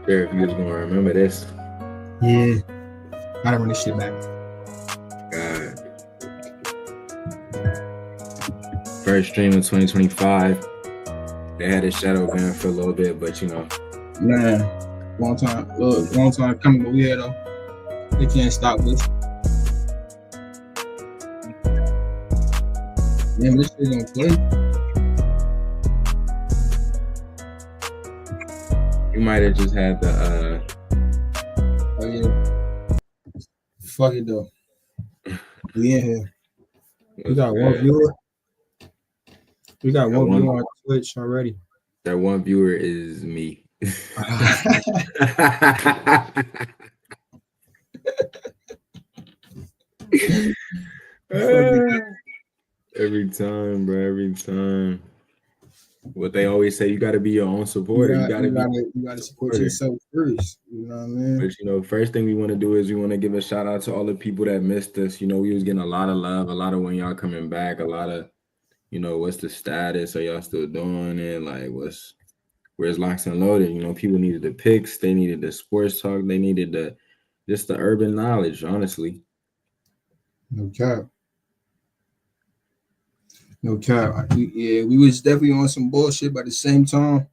Sure, if you was gonna remember this. Yeah. Gotta run this shit back. God. First stream of 2025. They had a shadow ban for a little bit, but Man, long time coming, but we here though. They can't stop us. Damn, this shit gonna play. you might have just had the Oh yeah. Fuck it though. We in here. We got one viewer. We got one viewer on Twitch already. That one viewer is me. Every time, bro. Every time. What they always say, you got to be your own supporter. You gotta support yourself first. You know what I mean? But first thing we want to do is we want to give a shout out to all the people that missed us. We was getting a lot of love, a lot of when y'all coming back, a lot of, what's the status? Are y'all still doing it? Like, where's Locks and Loaded? People needed the picks, they needed the sports talk, they needed just the urban knowledge, honestly. No cap. No cap. We was definitely on some bullshit, but at the same time,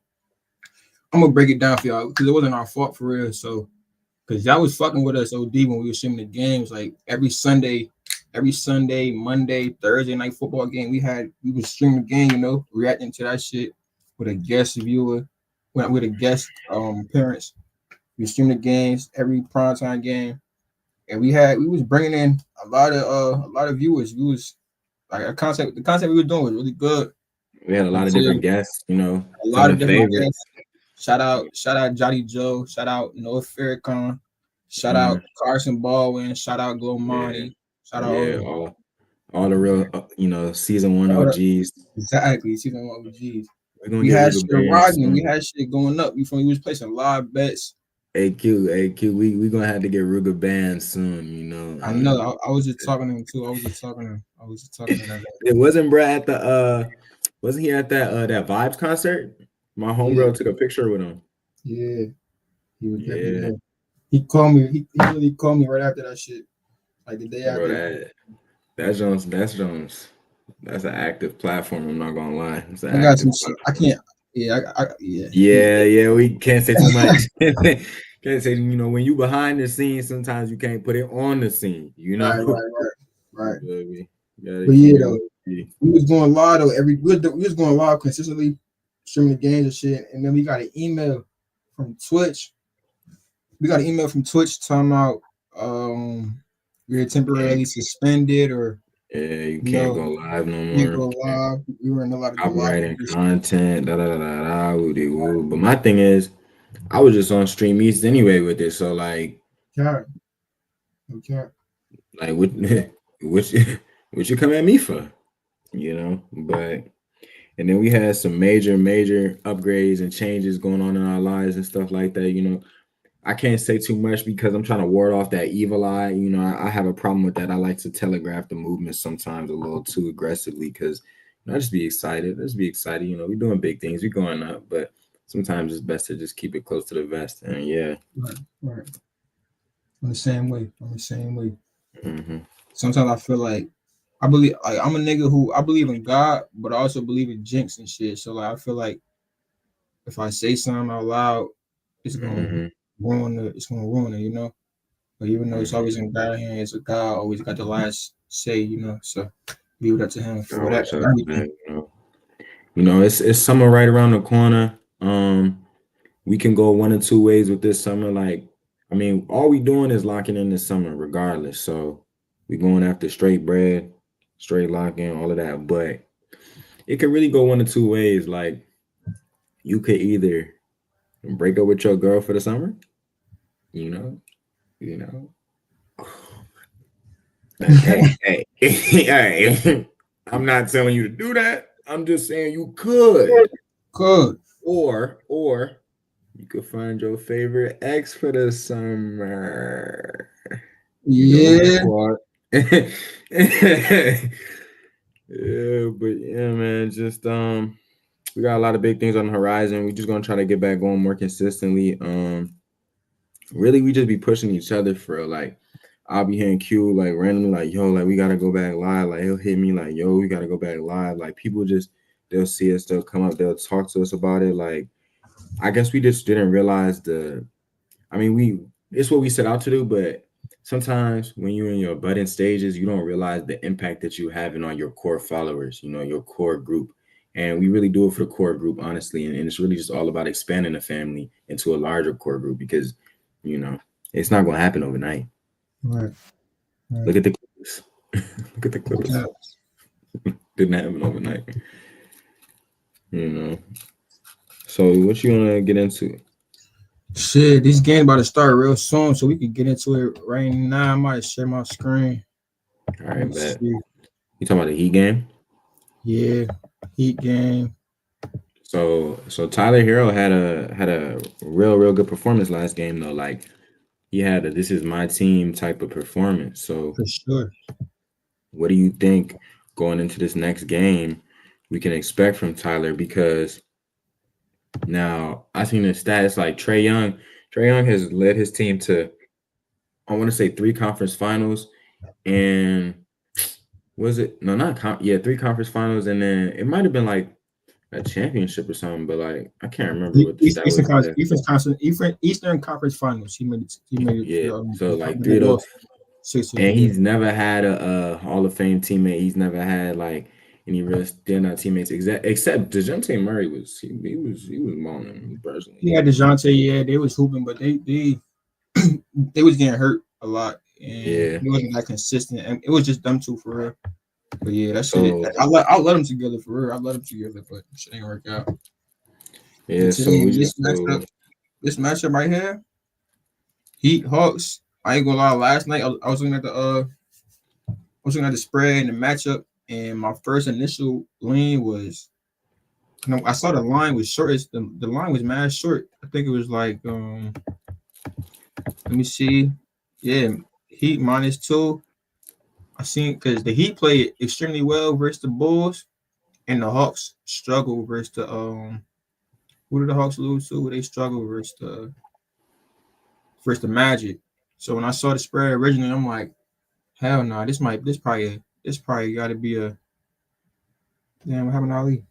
I'm gonna break it down for y'all because it wasn't our fault for real. So, because y'all was fucking with us OD when we were streaming the games, like every Sunday, Monday, Thursday night football game. We was streaming the game, reacting to that shit with a guest viewer, with a guest parents. We streamed the games every primetime game, and we was bringing in a lot of viewers. We was like the concept we were doing was really good. We had a lot of different guests, a lot of different guests. Shout out Jolly Joe, shout out Noah Farrakhan, shout out Carson Baldwin, shout out Glomani, shout out all the real season 1 OGs. Exactly, season 1 OGs. We had shit rocking, we had shit going up. We was placing live bets. AQ, we gonna have to get Ruger banned soon, I know. I was just talking to him too. I was just talking to him. It wasn't Brad at wasn't he at that Vibes concert? My homegirl took a picture with him. Yeah. He was definitely. He called me. He really called me right after that shit. Like the day after. That's Jones. That's an active platform. I'm not gonna lie. I got some shit. I can't. Yeah. Yeah. We can't say too much. Can't say when you behind the scenes. Sometimes you can't put it on the scene. Right. But yeah, though, we was going live though. We was going live consistently, streaming the games and shit. And then we got an email from Twitch. Talking about we were temporarily suspended or. Yeah, you can't go live no more. Can't go live. We were in a lot of copyrighting content. But my thing is, I was just on Stream East anyway with it. So like, okay. Like what you come at me for? But and then we had some major upgrades and changes going on in our lives and stuff like that. I can't say too much because I'm trying to ward off that evil eye. I have a problem with that. I like to telegraph the movement sometimes a little too aggressively because I just be excited. Let's be excited. We're doing big things. We're going up, but sometimes it's best to just keep it close to the vest. And yeah. Right. I'm the same way. Mm-hmm. Sometimes I feel like I'm a nigga who I believe in God, but I also believe in jinx and shit. So like I feel like if I say something out loud, it's gonna ruin it, But even though it's always in God's hands, God always got the last say, So leave it up to him for that. It's summer right around the corner. We can go one or two ways with this summer. Like, I mean, all we doing is locking in the summer regardless. So we going after straight bread, straight lock-in, all of that. But it could really go one or two ways. Like, you could either break up with your girl for the summer, Hey. I'm not telling you to do that. I'm just saying you could. Or you could find your favorite ex for the summer. Yeah. Yeah, but yeah, man, just we got a lot of big things on the horizon. We're just gonna try to get back going more consistently. really we just be pushing each other for real. Like I'll be hitting Q like randomly like yo like we gotta go back live. Like he'll hit me like yo we gotta go back live. Like people just they'll see us, they'll come up, they'll talk to us about it. Like I guess we just didn't realize the. I mean we it's what we set out to do, but sometimes when you're in your budding stages, you don't realize the impact that you're having on your core followers. You know your core group. And we really do it for the core group, honestly. And it's really just all about expanding the family into a larger core group because, you know, it's not going to happen overnight. Right. Right. Look at the Clippers. Look at the Clippers. Okay. Didn't happen overnight. You know. So what you wanna get into? Shit, this game about to start real soon, so we can get into it right now. I might share my screen. All Let me right, bet. see. You talking about the Heat game? Yeah, Heat game. So Tyler Hero had a real good performance last game though. Like he had a this is my team type of performance. So For sure. what do you think going into this next game we can expect from Tyler? Because now I seen the stats like Trey Young. Trey Young has led his team to I want to say three conference finals and was it no not yeah three conference finals and then it might have been like a championship or something, but like I can't remember what the stat was. But Eastern Conference Finals. He made it. He made it yeah, to so like but three they of those, lost 6-2. and Yeah. he's never had a Hall of Fame teammate. He's never had like any real standout teammates, except Dejounte Murray was he was balling me personally. He had Dejounte. Yeah, they was hooping, but they they was getting hurt a lot, and Yeah, he wasn't that consistent. And it was just them two for real. But yeah, that shit. so I let them together for real. I let them together, but shit ain't work out. But yeah, so today, we just so this matchup right here, Heat Hawks. I ain't gonna lie. Last night I was looking at the spread and the matchup, and my first initial lean was. I saw the line was short. The line was mad short. I think it was like let me see. Yeah, Heat -2. I seen because the Heat played extremely well versus the Bulls, and the Hawks struggled versus the who did the Hawks lose to? They struggled versus the Magic. So when I saw the spread originally, I'm like, hell no, this probably got to be a damn what happened to Ali.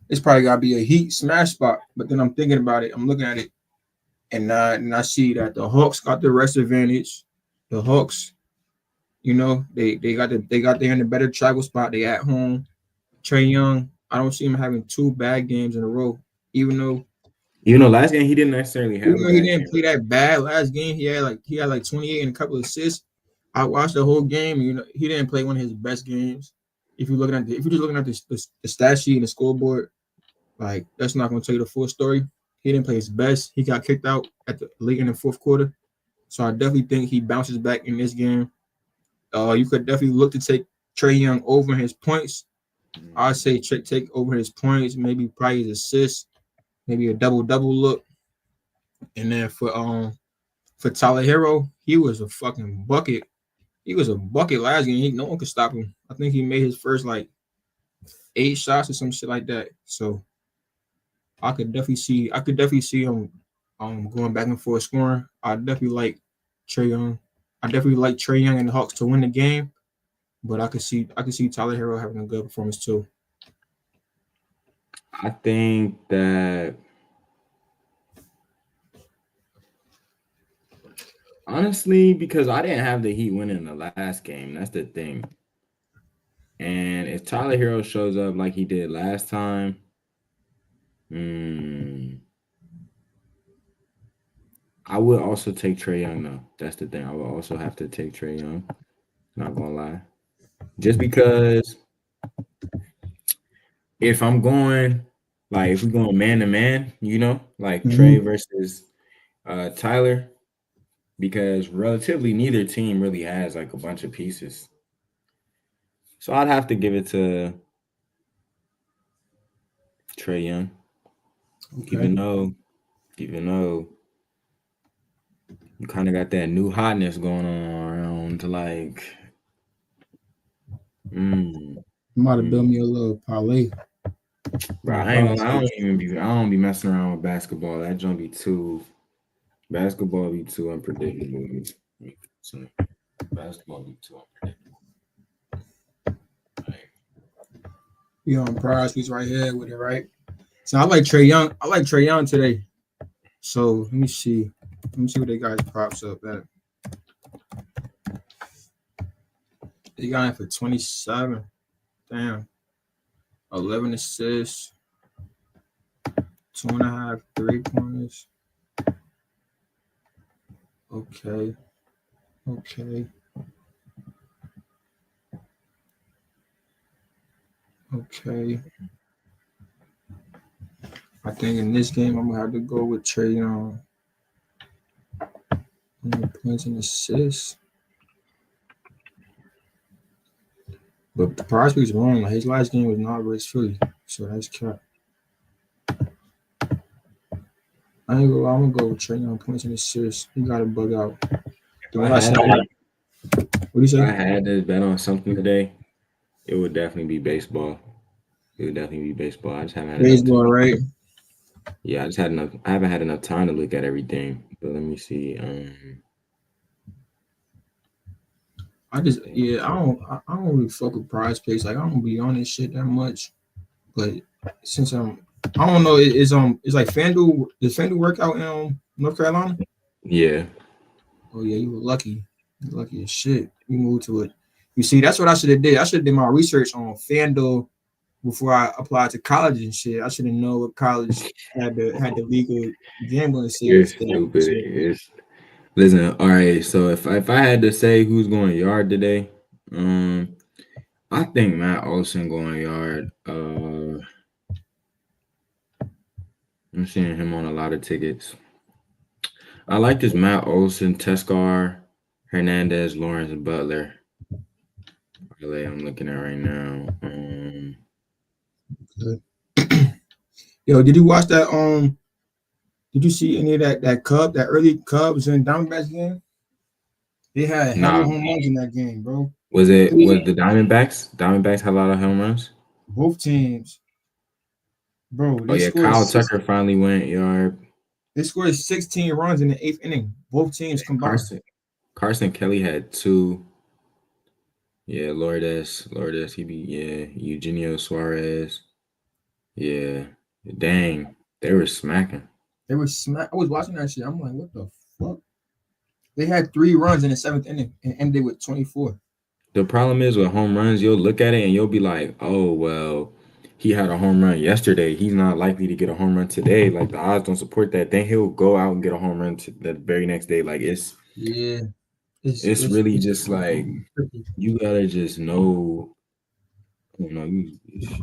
This probably got to be a Heat smash spot. But then I'm thinking about it. I'm looking at it, and I see that the Hawks got the rest advantage. The Hawks, they're in a better travel spot. They at home. Trey Young, I don't see him having two bad games in a row. Even though even though last game he didn't necessarily have even a though he bad didn't game. play that bad last game, he had like 28 and a couple of assists. I watched the whole game. He didn't play one of his best games. If you're just looking at the stat sheet and the scoreboard, like that's not going to tell you the full story. He didn't play his best. He got kicked out at the late in the fourth quarter. So I definitely think he bounces back in this game. You could definitely look to take Trey Young over his points. I'd say take over his points, maybe probably his assists, maybe a double look. And then for Tyler Hero, he was a fucking bucket. He was a bucket last game. No one could stop him. I think he made his first like 8 shots or some shit like that. So I could definitely see him going back and forth scoring. I definitely like Trey Young. I definitely like Trey Young and the Hawks to win the game, but I could see Tyler Hero having a good performance too. I think that honestly, because I didn't have the Heat winning the last game, that's the thing. And if Tyler Hero shows up like he did last time, mm, I would also take Trey Young though. That's the thing. I would also have to take Trey Young. Not gonna lie. Just because if I'm going like if we're going man to man, like Trey Mm-hmm. versus Tyler, because relatively neither team really has like a bunch of pieces. So I'd have to give it to Trey Young, Okay. even though even though you kind of got that new hotness going on around like mm, I'm about to build mm. me a little parlay. Bro, I ain't Parlay gonna lie, six. I don't be messing around with basketball. That jump be too Basketball be too unpredictable. So, basketball be too unpredictable. Like, We on prize piece right here with it, right? So I like Trey Young. I like Trey Young today. So let me see. Let me see what they got props up at. They got him for 27. Damn. 11 assists, 2.5 3 pointers. Okay. Okay. Okay. I think in this game I'm gonna have to go with Trey Young. Points and assists. But the prize is wrong. Like his last game was not versus Philly. So that's cap. I ain't gonna lie, I'm gonna go with Trey Young points and assists. He got to bug out. if Then I what I had said, to, what do you if I say? had to bet on something today, it would definitely be baseball. It would definitely be baseball. I just haven't had enough Baseball, time. right? Yeah, I just had enough. I haven't had enough time to look at everything. But let me see. I don't really fuck with prize picks. Like I don't be on this shit that much. But since I don't know, it's like FanDuel. Does FanDuel work out in North Carolina? Yeah, Oh yeah, you were lucky. You lucky as shit. You moved to it. You see, that's what I should have did. I should have did my research on FanDuel before I applied to college and shit. I should have known what college had the legal gambling you're status. stupid. Listen, all right. So if I had to say who's going yard today, I think Matt Olson going yard. I'm seeing him on a lot of tickets. I like this Matt Olson, Teskar, Hernandez, Lawrence, and Butler. Really, I'm looking at right now. Yo, did you watch that? Did you see any of that early Cubs and Diamondbacks game? They had hella Nah, home runs in that game, bro. was the Diamondbacks? Diamondbacks had a lot of home runs. Both teams, bro. Oh yeah, Kyle Tucker finally went yard. They scored 16 runs in the eighth inning. Both teams combined. Carson Kelly had two. Yeah, Lourdes, he be Eugenio Suarez. Yeah, dang, they were smacking. They were smack. I was watching that shit. I'm like, what the fuck? They had 3 runs in the seventh inning and ended with 24. The problem is with home runs, you'll look at it and you'll be like, oh well, he had a home run yesterday. He's not likely to get a home run today. Like the odds don't support that. Then he'll go out and get a home run the very next day. Like Yeah, it's it's it's really it's just like tricky. you gotta just know. You know, you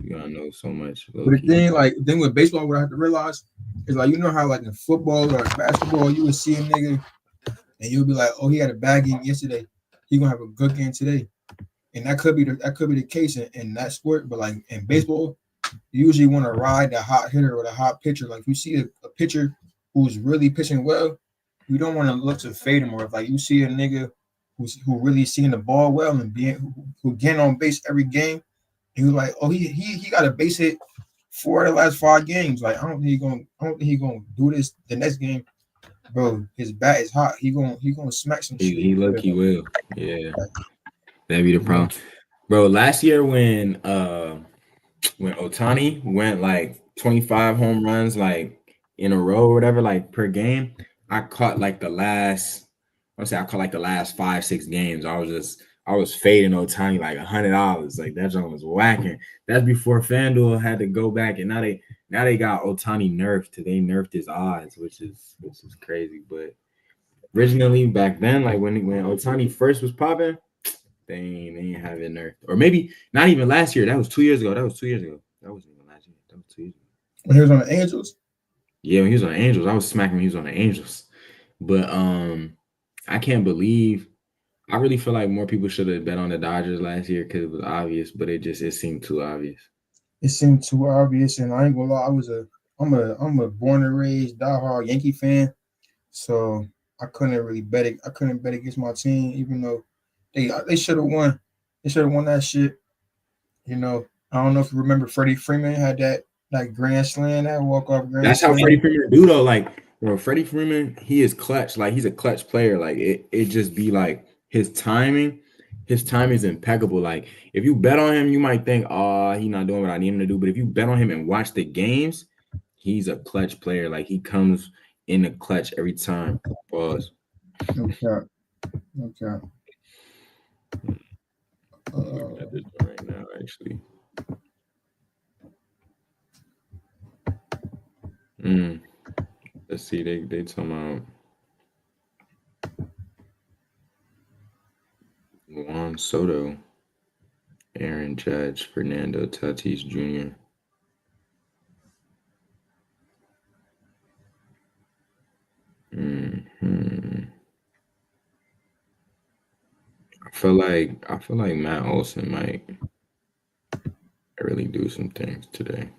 gotta know so much, low But the key. thing, like, the thing with baseball, what I have to realize is like, you know how like in football or basketball, you would see a nigga and you'll be like, oh, he had a bad game yesterday. He gonna have a good game today, and that could be the case in that sport. But like in baseball, you usually want to ride the hot hitter or the hot pitcher. Like if you see a pitcher who's really pitching well, you don't want to look to fade him. Or if like you see a nigga who really seeing the ball well and who getting on base every game, and you're like, oh, he got a base hit 4 of the last 5 games. Like I don't think he gonna do this the next game, bro. His bat is hot. He gonna smack some shit. He low key will. Yeah, that'd be the problem, bro. Last year when Otani went like 25 home runs like in a row or whatever, like per game, I caught like the last. I caught like the last 5-6 games. I was fading Otani like $100. Like that joint was whacking. That's before FanDuel had to go back, and now they got Otani nerfed. They nerfed his odds, which is crazy. But originally back then, like when Otani first was popping, they ain't have it nerfed. Or maybe not even last year. That was 2 years ago. That wasn't even last year. That was 2 years ago. When he was on the Angels, Yeah, when he was on the Angels, I was smacking when he was on the Angels. But I can't believe. I really feel like more people should have bet on the Dodgers last year because it was obvious, but it seemed too obvious. it seemed too obvious, and I ain't gonna lie, I'm a born and raised diehard Yankee fan, so I couldn't really bet it. I couldn't bet against my team, even though they should have won. They should have won that shit. You know, I don't know if you remember Freddie Freeman had that grand slam, that walk off grand That's how slam. Freddie Freeman do though. Like Bro, Freddie Freeman, he is clutch. Like he's a clutch player. Like it just be like his timing is impeccable. Like if you bet on him, you might think, oh, he's not doing what I need him to do. But if you bet on him and watch the games, he's a clutch player. Like he comes in the clutch every time. Pause. No cap. No cap. I'm looking at this one right now, actually. Mm. Let's see, they talking about Juan Soto, Aaron Judge, Fernando Tatis Jr. Hmm. I feel like Matt Olson might really do some things today.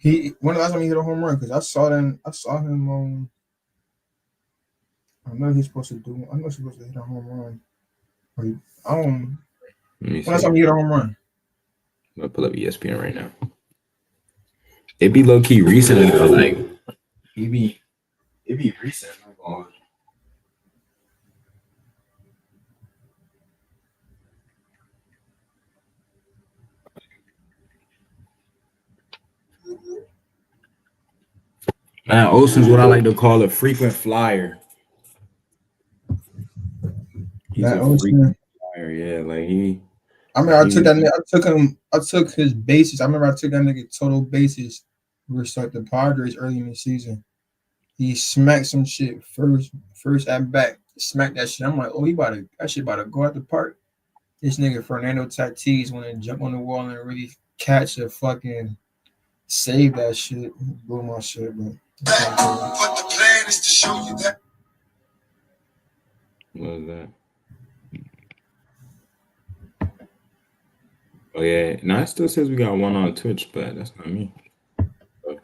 When the last time he hit a home run? Because I saw him on. I know he's supposed to do. I know he's supposed to hit a home run. But when Let me last see. time he hit a home run? I'm gonna pull up ESPN right now. It'd be low key recent though. Like it'd be recent. I'm going- Matt Olson's what I like to call a frequent flyer. He's Matt a frequent Olson. flyer. Yeah, like he I remember I he took really that. I took him. I took his bases. I remember I took that nigga total bases versus like the Padres early in the season. He smacked some shit first at bat. Smacked that shit. I'm like, oh, that shit about to go out the park. This nigga Fernando Tatis want to jump on the wall and really catch a fucking save that shit. Blew my shit, but But the plan is to show you that. What was that? Oh yeah, no, it still says we got one on Twitch, but that's not me. So,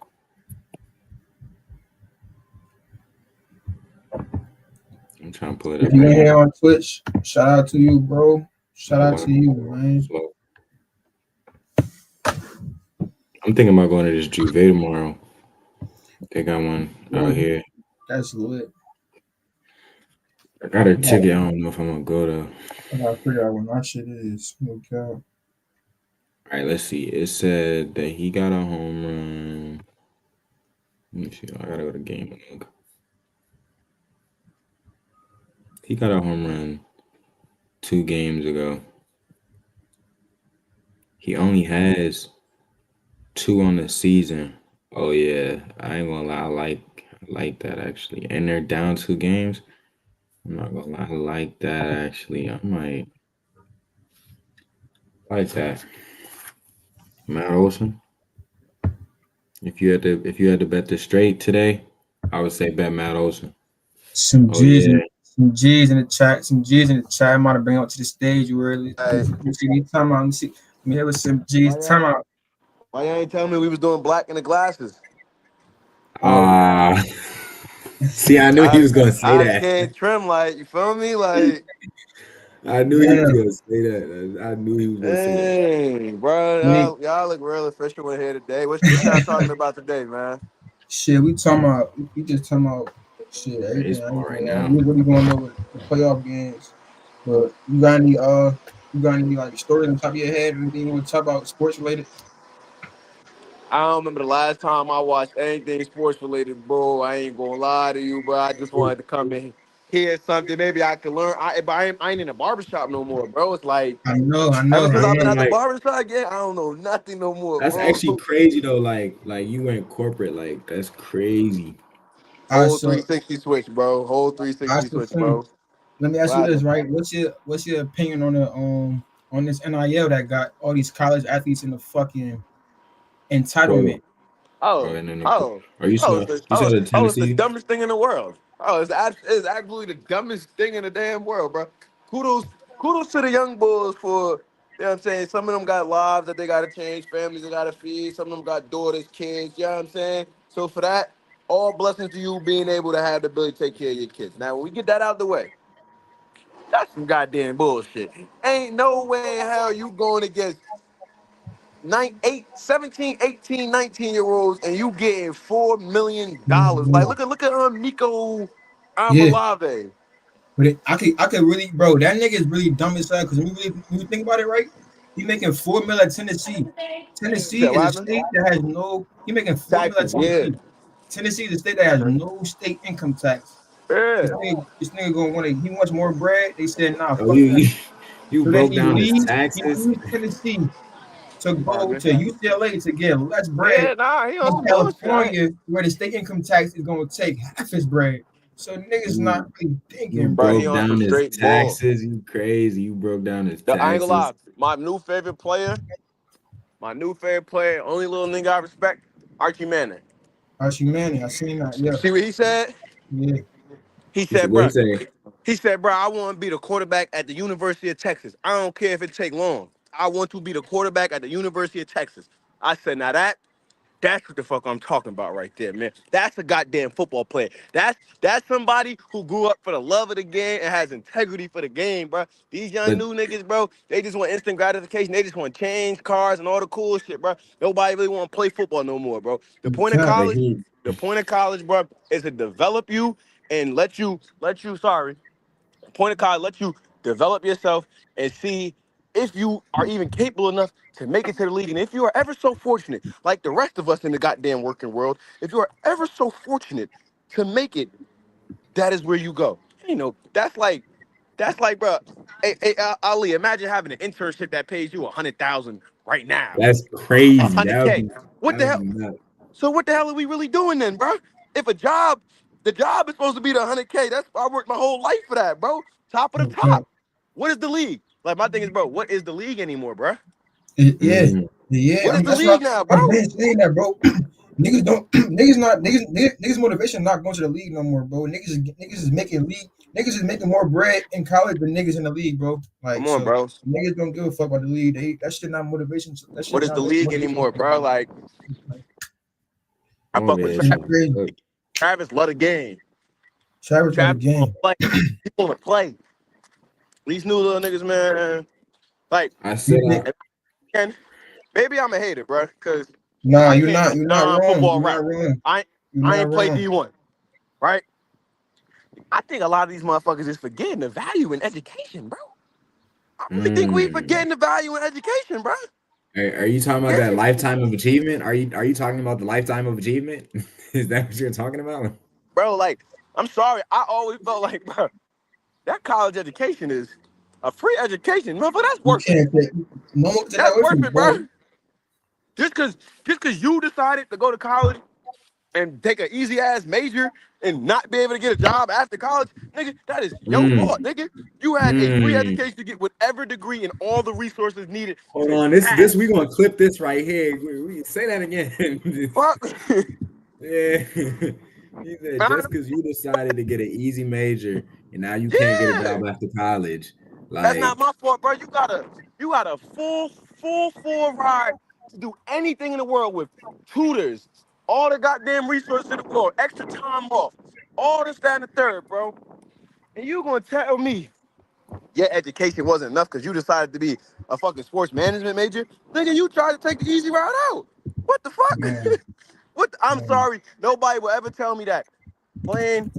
I'm trying to pull it if up you right ain't now. here on Twitch, shout out to you, bro. Shout out Hold to on, you, hold on, man. slow. I'm thinking about going to this Juve tomorrow. They got one out Ooh, here. that's lit. I got a ticket. I don't know if I'm gonna go though. I gotta figure out what my shit is. No cap. All right, let's see. It said that he got a home run. Let me see. I gotta go to game log. He got a home run 2 games ago. He only has two on the season. Oh yeah, I ain't gonna lie. I like that actually. And they're down 2 games. I'm not gonna lie. I like that actually. I might like that. Matt Olson. If you had to bet the straight today, I would say bet Matt Olson. Some Oh G's yeah. in some G's in the chat. Some G's in the chat. I'm about to bring up to the stage. You really Hey, see me time out. Let me see. Let me have some G's. why Time y'all, out. why y'all ain't telling me we was doing black in the glasses? Oh, Ah, see, I knew he I was gonna say I that. can't trim like you feel me like I knew he was damn. gonna say that. I knew he was gonna say that. dang bro Nick, y'all look real official in here today. What y'all talking about today, man? shit, we talking about. We just talking about shit. Everything. Baseball right Everything. now. We really going over the playoff games. But you got any like stories on top of your head? Anything you want to talk about sports related? I don't remember the last time I watched anything sports related, bro. I ain't gonna lie to you, bro. I just wanted to come in hear something. Maybe I could learn. I ain't in a barbershop no more, bro. It's like I ever know, since I I've been know. at the Like barbershop, yeah, I don't know nothing no more, that's bro. actually crazy though. Like you went corporate. Like that's crazy. I Whole so 360 switch, bro. Whole I 360 so switch, soon. bro. Let me ask What you this, happened? right? What's your opinion on this NIL that got all these college athletes in the fucking Bro, entitlement? bro, Oh, and then oh, are you oh, saw it's the you saw the it's the Tennessee? dumbest thing in the world. Oh, it's absolutely the dumbest thing in the damn world, bro. Kudos, kudos to the young bulls for, you know what I'm saying? Some of them got lives that they gotta change, families they gotta feed, some of them got daughters, kids, you know what I'm saying? So for that, all blessings to you being able to have the ability to take care of your kids. Now when we get that out the way, that's some goddamn bullshit. Ain't no way in hell you going against 17, 18, 19-year-olds, and you getting $4 million. Like, No. look at Nico Yeah, Avalave. but I could really, bro. That nigga is really dumb as hell. Because when you think about it, right, he making 4 mil at Tennessee. You said Tennessee is what a happened? state that has no. He making 4 mil at Taxes, yeah. Tennessee. Tennessee is a state that has no state income tax. Yeah. This nigga gonna want to. He wants more bread. They said nah, Oh, fuck that. you So then broke down his he taxes. leaves Tennessee to go Marvin. to UCLA to get less bread Yeah, nah, he on in some bullshit. California, where the state income tax is gonna take half his bread. So niggas not You really you thinking, Bro, bro. he broke on some down his straight bull. taxes. You crazy. You broke down his I ain't gonna lie. taxes. My new favorite player, only little nigga I respect, Archie Manning. Archie Manning, I seen that. Yeah, See what he said? yeah. He He said, said, "What he bro, say?" I want to be the quarterback at the University of Texas. I don't care if it take long. I want to be the quarterback at the University of Texas. I said, now that's what the fuck I'm talking about right there, man. That's a goddamn football player. That's somebody who grew up for the love of the game and has integrity for the game, bro. These young But new niggas, bro, they just want instant gratification. They just want change cars and all the cool shit, bro. Nobody really want to play football no more, bro. Cap. but he The point of college, bro, is to develop you and sorry, point of college, let you develop yourself and see if you are even capable enough to make it to the league. And if you are ever so fortunate, like the rest of us in the goddamn working world, if you are ever so fortunate to make it, that is where you go. You know, that's like, bro. Hey, Ali, imagine having an internship that pays you 100,000 right now, that's a crazy. hundred k. What That the would hell? be nuts. So what the hell are we really doing then, bro? If the job is supposed to be the 100K. That's I worked my whole life for that, bro. Top of the No cap. top. What is the league? Like my thing is, bro, what is the league anymore, bro? Yeah, Mm. yeah. What is the That's what league now, I've bro? been saying that, bro. Niggas don't niggas motivation not going to the league no more, bro. Niggas is making more bread in college than niggas in the league, bro. Like Come on, so bro. niggas don't give a fuck about the league. That shit not motivation. That What shit is the not league motivation. anymore, bro? Like Like, I I'm fuck over with here kind Travis. of trying to crazy. cook. Travis love the game. Travis love the Travis wanna game. play. He wanna play. These new little niggas, man. Like, I You said think, and maybe I'm a hater, bro, because nah, I you're came not. from You're not wrong. non-football You're not route. wrong. I You're I not ain't played wrong. D1, right? I think a lot of these motherfuckers is forgetting the value in education, bro. I really think we Mm. forgetting the value in education, bro. Are you talking about that Yeah. lifetime of achievement? Are you talking about the lifetime of achievement? Is that what you're talking about? Bro, like, I'm sorry. I always felt like, bro, that college education is a free education. Motherfucker, that's You worth it. can't take no one can take that That's away from worth you, it, bro. bro. Just cause you decided to go to college and take an easy ass major and not be able to get a job after college, nigga, that is your fault, Mm. nigga. You had a free Mm. education to get whatever degree and all the resources needed Hold to on, this we pass. gonna clip this right here. We say that again. Fuck. Yeah. He said Man, just because you decided to get an easy major and now you can't get a yeah. job after college, That's not like my fault, bro. You got a full ride to do anything in the world with tutors, all the goddamn resources in the world, extra time off, all this, that, and the third, bro. And you gonna tell me your education wasn't enough because you decided to be a fucking sports management major? Nigga, you tried to take the easy route out. What the fuck? Man, I'm man. sorry. Nobody will ever tell me that playing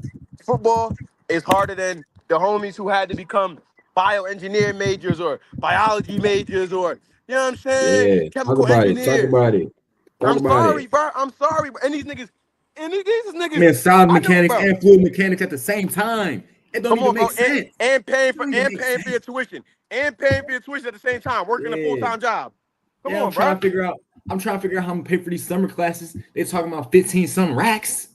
football is harder than the homies who had to become bioengineer majors or biology majors or, you know what I'm saying? yeah, talk Chemical about it. Talk engineers. about it. Talk I'm about sorry, it. bro. I'm sorry. Bro. And these niggas, Man, solid I know, mechanics bro. and fluid mechanics at the same time. It don't Come even on, bro. make sense. And paying It for don't even and make paying for your sense. tuition. And paying for your tuition at the same time, working a Yeah. full-time job. Come Yeah, on, bro. I'm trying to figure out how I'm gonna pay for these summer classes. They talking about 15 some racks.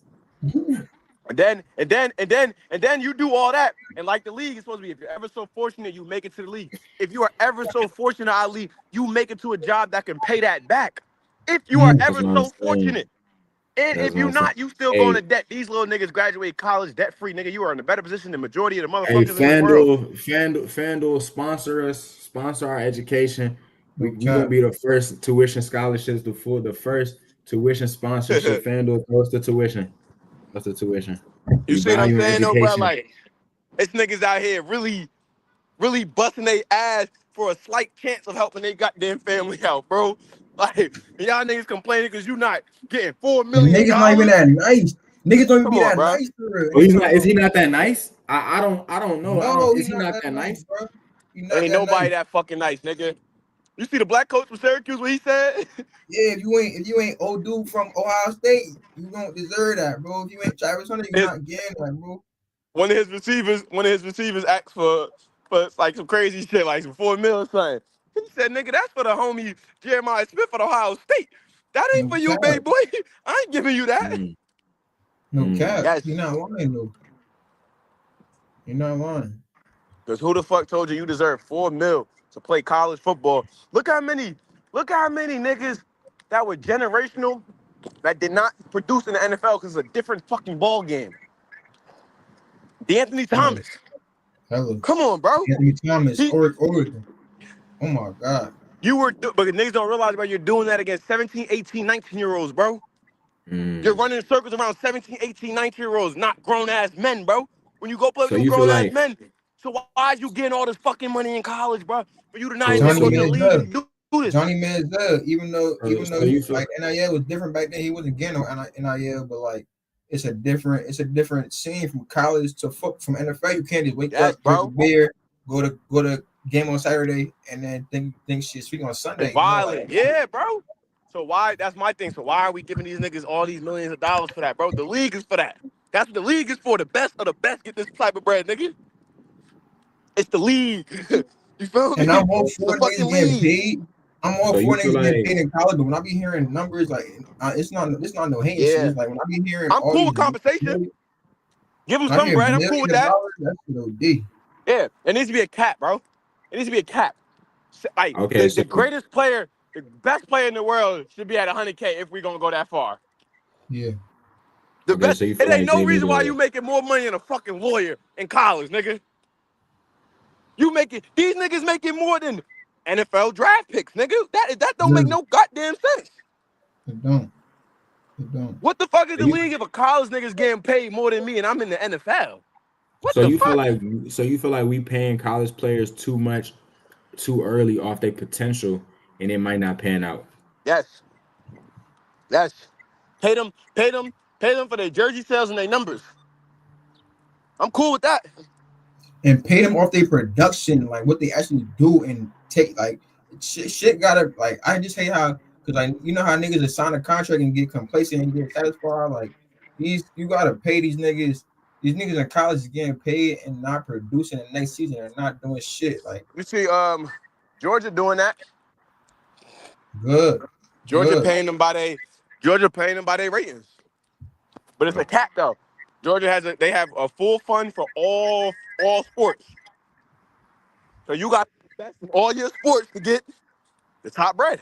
And then you do all that. And like the league is supposed to be, if you're ever so fortunate, you make it to the league. If you are ever so fortunate, Ali, you make it to a job that can pay that back. If you are Mhm. That's ever what I'm so saying. fortunate. And That's if what you I'm saying. not, you still going to Hey, debt. These little niggas graduate college debt free, nigga. You are in a better position than majority of the hey, motherfuckers in this world. FanDuel, sponsor us, sponsor our education. No We gonna cap. be the first tuition scholarships, the first tuition sponsorship. You FanDuel goes to tuition. Goes to tuition. We see what I'm value in saying, though, bro? education. Like, it's niggas out here really busting their ass for a slight chance of helping their goddamn family out, bro. Like y'all niggas complaining because you not getting $4 And million. niggas not even that nice. Niggas don't even Come be on, that bro. nice for real. Oh, And they he's talking not. Is about, he not that nice? I don't know. no, Is he he not not that that nice, nice? bro. He not Ain't that nobody nice. that fucking nice, nigga. You see the black coach from Syracuse? What he said? Yeah, if you ain't old dude from Ohio State, you don't deserve that, bro. If you ain't Travis Hunter, you're His, not getting that, bro. one of his receivers asked for like some crazy shit, like some 4 mil or something. He said, "Nigga, that's for the homie Jeremiah Smith at Ohio State. That ain't No for you, cap, baby boy. I ain't giving you that." Mm, no mm. cap. Yes, You're not lying though. You're not lying. because who the fuck told you deserve 4 mil to play college football? Look how many niggas that were generational that did not produce in the NFL because it's a different fucking ball game. D'Anthony Hella, Thomas. hella. Come on, bro. Anthony Thomas, He Oregon. Oh my God. but niggas don't realize, bro, you're doing that against 17, 18, 19-year-olds, bro. You're Mm. running in circles around 17, 18, 19-year-olds, not grown-ass men, bro. When you go play with So them you feel grown-ass like men, so why is you getting all this fucking money in college, bro? For you to not so even Johnny go to the so league Manziel. and do this. Johnny Manziel, even though so you he feel like NIL was different back then, he wasn't getting no NIL, but like it's a different scene from college to from NFL. You can't just wake Yes, up, drink a bro. beer, go to game on Saturday, and then think shit speak on And Sunday. You know, like violent. Yeah, bro. So why, that's my thing. So why are we giving these niggas all these millions of dollars for that, bro? The league is for that. That's what the league is for. The best of the best get this type of bread, nigga. It's the league. You feel me? and I'm all It's the for niggas fucking getting league. paid. I'm all so you for feel niggas getting like paid in college, but when I be hearing numbers, like it's not no hating shit. Yeah. It's like when I be hearing I'm all cool these with compensation. million, Give them when I some hear bread. I'm cool millions with of that. dollars, that's what OD. Yeah. It needs to be a cap, bro. It needs to be a cap. Like okay? the greatest player, the best player in the world should be at 100K if we're gonna go that far. Yeah. The Okay, best. so you It feel ain't like no they need reason why you to. making more money than a fucking lawyer in college, nigga. You making these niggas making more than NFL draft picks, nigga. That don't make Yeah. no goddamn sense. It don't. It don't. What the fuck is So the you league if a college nigga's getting paid more than me and I'm in the NFL? What so the you feel fuck? like we paying college players too much too early off their potential, and it might not pan out. Yes, yes. Pay them, pay them, pay them for their jersey sales and their numbers. I'm cool with that. And pay them off their production, like what they actually do and take. Like shit gotta like. I just hate how because like you know how niggas just sign a contract and get complacent and get satisfied. Like you gotta pay these niggas. These niggas in college is getting paid and not producing the next season and not doing shit. Like You see, Georgia doing that. good, Georgia good. paying them by their ratings. But it's a cap though. Georgia they have a full fund for all sports. So you got to invest in all your sports to get the top bread.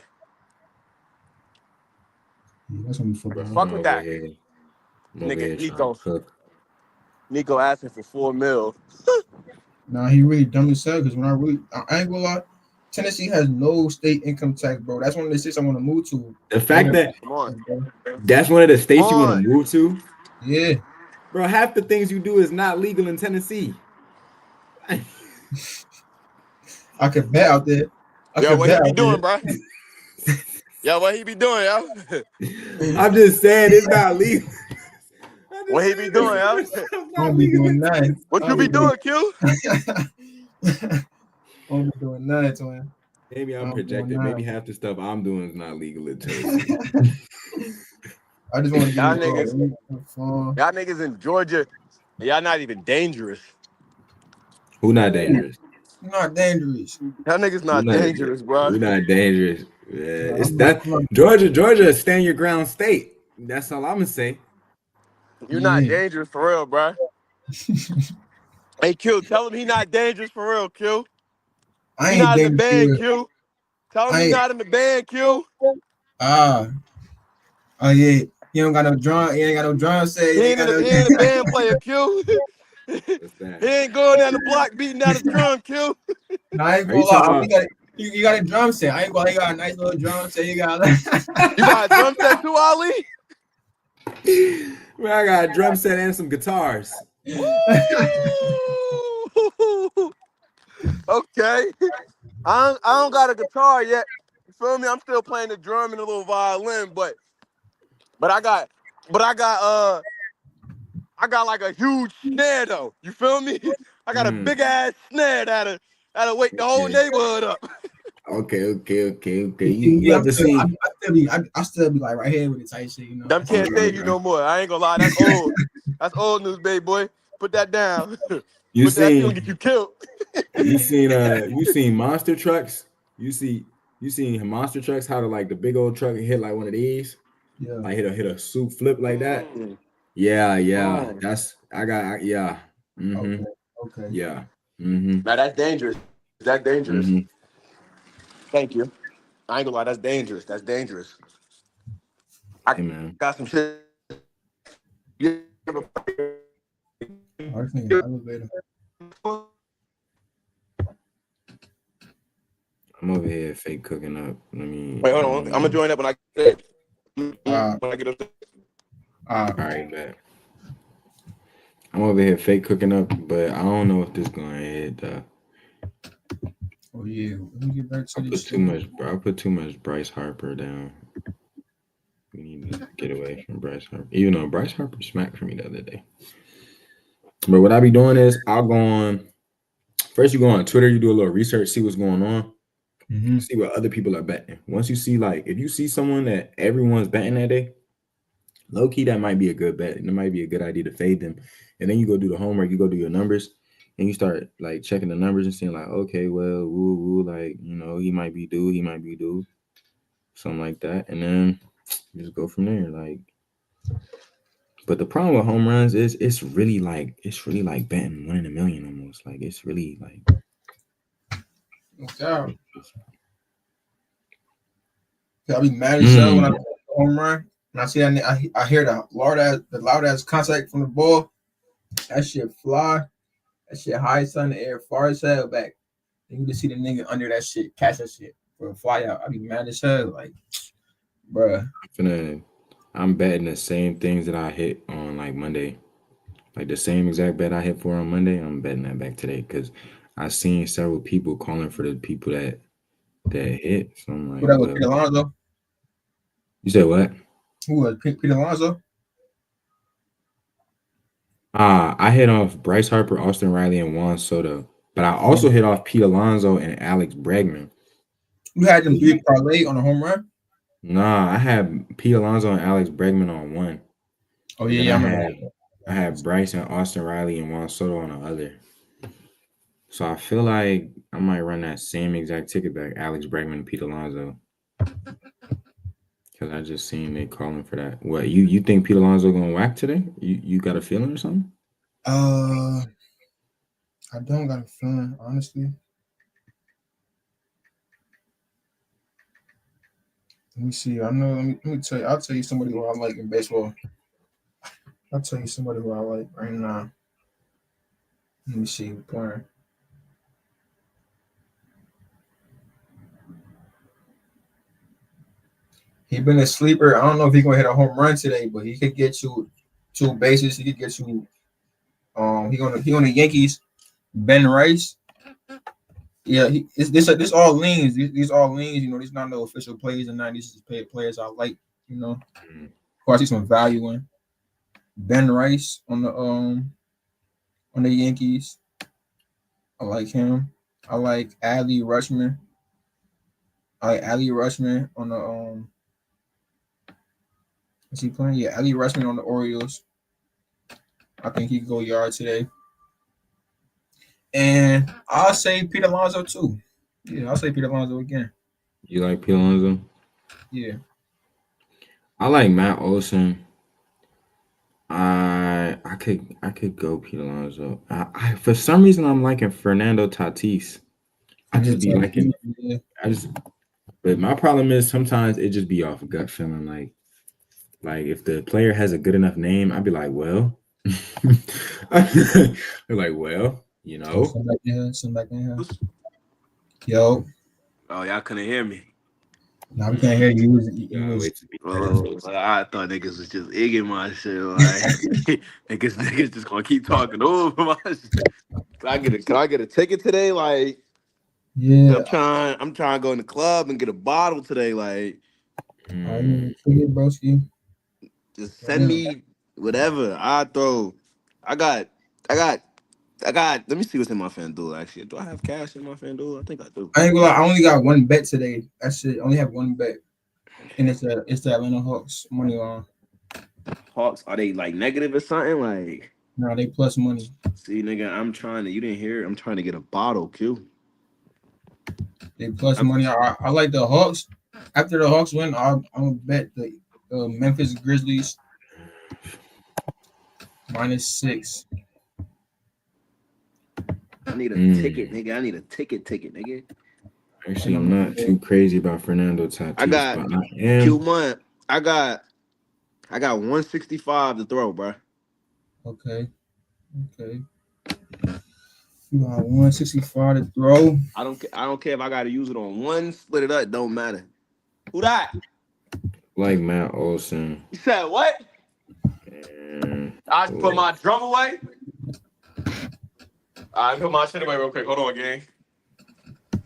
Yeah, that's gonna be But football. fuck with that. I'm over Nigga here trying to cook. Nico asking for 4 mil. Nah, he really dumb as hell. Because when I ain't gonna lie, Tennessee has no state income tax, bro. That's one of the states I want to move to. The They fact don't, that Come on. bro. that's one of the Come states you want to on. move to, Yeah, bro. Half the things you do is not legal in Tennessee. I could bet out there. I Yo, could what he bet be out there. doing, bro? Yo, what he be doing, yo? I'm just saying it's not legal. I'm What just he be saying doing, yo? it's I not don't be legal doing in nothing. Tennessee. What I you don't be be doing. doing, Q? I don't be doing nothing, twin. Maybe I I'm don't be doing projecting. Maybe nothing. half the stuff I'm doing is not legal in Tennessee. I just want to Y'all do niggas, fun. y'all niggas in Georgia, y'all not even dangerous. Who not dangerous? Not dangerous. Y'all niggas Who not not? dangerous, bro. Who not dangerous? Yeah, No, it's that Georgia. Georgia, stand your ground state. That's all I'm gonna say. You not yeah. dangerous for real, bro. Hey, Q, tell him he not dangerous for real, Q. I He ain't not in the dangerous for band, real. Q. Tell him I he ain't. not in the band, Q. Ah. Oh yeah. You don't got no drum. You ain't got no drum set. You ain't got no. He ain't a band player, Q. What's that? He ain't going down the block beating down the drum, Q. No, I ain't Are you gonna talking lie. about? You got a drum set. I ain't gonna. You got a nice little drum set. You got. You got a drum set too, Ali? Man, I got a drum set and some guitars. Woo! Okay. I don't got a guitar yet. feel me? I'm still playing the drum and a little violin, but I got but I got like a huge snare though. You feel me? I got a Mm, big ass snare that'll wake the whole okay. neighborhood up. Okay. You Yeah, have to see. I still be like right here with the tight shit, you know. Them can't save you no more. I ain't gonna lie. That's old. That's old news, baby boy. Put that down. You Put that. That's gonna seen get you killed. you seen monster trucks. You seen monster trucks. How to like the big old truck hit like one of these, Yeah. like hit a soup flip like that. Mm, Yeah. mm. That's I got. Yeah. Mm-hmm. Okay. Okay. Yeah. Mm-hmm. Now that's dangerous. That's dangerous. Mm-hmm. Thank you. I ain't gonna lie. That's dangerous. That's dangerous. I Hey man. got some shit. You ever- I think the elevator. I'm over here fake cooking up. Wait, hold on. I'm gonna join up when I get Uh when I get up. uh All right, bet. I'm over here fake cooking up, but I don't know if this going ahead. oh yeah. Let me get back to I this put shit. too much. I put too much Bryce Harper down. We need to get away from Bryce Harper. Even though Bryce Harper smacked for me the other day. But what I be doing is I'll go on. First, you go on Twitter. You do a little research, see what's going on, Mm-hmm. see what other people are betting. Once you see like if you see someone that everyone's betting that day, low key that might be a good bet. And it might be a good idea to fade them. And then you go do the homework. You go do your numbers. And you start like checking the numbers and seeing like, okay, well, like he might be due, something like that, and then you just go from there. Like, but the problem with home runs is it's really like betting 1 in a million almost. Like it's really like Okay. I be mad as hell when I mm, hit a home run. And I see that I hear the loud ass contact from the ball. That shit fly. That shit high sun in the air, far as hell back. And you just see the nigga under that shit, catch that shit for a fly out. I be mad as hell. Like, bruh. I'm betting the same things that I hit on like Monday. Like the same exact bet I hit for on Monday, I'm betting that back today because I seen several people calling for the people that hit. So I'm Who like, that was, well, Pete Alonso? you said what? Who was Pete Alonso? I hit off Bryce Harper, Austin Riley, and Juan Soto. But I Oh, also hit off Pete Alonso and Alex Bregman. you had them three parlay on a home run? Nah, I had Pete Alonso and Alex Bregman on one. Oh, And then yeah, I remember that. I had Bryce and Austin Riley and Juan Soto on the other. So I feel like I might run that same exact ticket back, Alex Bregman and Pete Alonso. Because I just seen they calling for that. What, you think Pete Alonso gonna whack today? You got a feeling or something? I don't got a feeling, honestly. Let me see. I know. Let me tell you. I'll tell you somebody who I like in baseball. I'll tell you somebody who I like right now. Let me see who playing. He been a sleeper. I don't know if he gonna hit a home run today, but he could get you two bases. He could get you. He on the Yankees. Ben Rice. Yeah, this all leans. These all leans. You know, these not no official plays and none. These is paid players I like. You know, of course, I see some value in Ben Rice on the Yankees. I like him. I like Adley Rushman. I like Adley Rushman on the is he playing? Yeah, Adley Rushman on the Orioles. I think he could go yard today. And I'll say Pete Alonso too. Yeah, I'll say Pete Alonso again. You like Pete Alonso? Yeah. I like Matt Olson. I could go Pete Alonso. I for some reason I'm liking Fernando Tatis. I just be liking. Yeah. I just. But my problem is sometimes it just be off gut feeling. Like if the player has a good enough name, I'd be like, well, they're like, well, Oh, some back in here. Yo, Oh, y'all couldn't hear me. now we can't hear you. You Yeah, was wait to be Oh, I thought niggas was just egging my shit. Like niggas just gonna keep talking over my shit. Can I get a ticket today? Like Yeah. I'm trying to go in the club and get a bottle today. Like, I Mm. need to get broski. just send Damn. me whatever. I throw. I got. I got. I got. Let me see what's in my FanDuel. Actually, do I have cash in my FanDuel? I think I do. I ain't gonna lie, I only got one bet today. That's it. I only have one bet. And it's the Atlanta Hawks money line. Hawks, are they like negative or something? Like, No, they plus money. see, nigga, I'm trying to. You didn't hear? I'm trying to get a bottle, Q. They plus I'm, money. I like the Hawks. After the Hawks win, I'm gonna bet the Memphis Grizzlies -6. I need a ticket, Mm. nigga. I need a ticket, nigga. And Actually, I'm I'm gonna not bet. too crazy about Fernando I Tatis, got but I Q am. one. I got 165 to throw, bro. Okay, okay. You got 165 to throw. I don't care if I got to use it on one. Split it up. It don't matter. Who that? Like Matt Olson. You said what? And I put like, my drum away. I put my shit away real quick. Hold on, gang.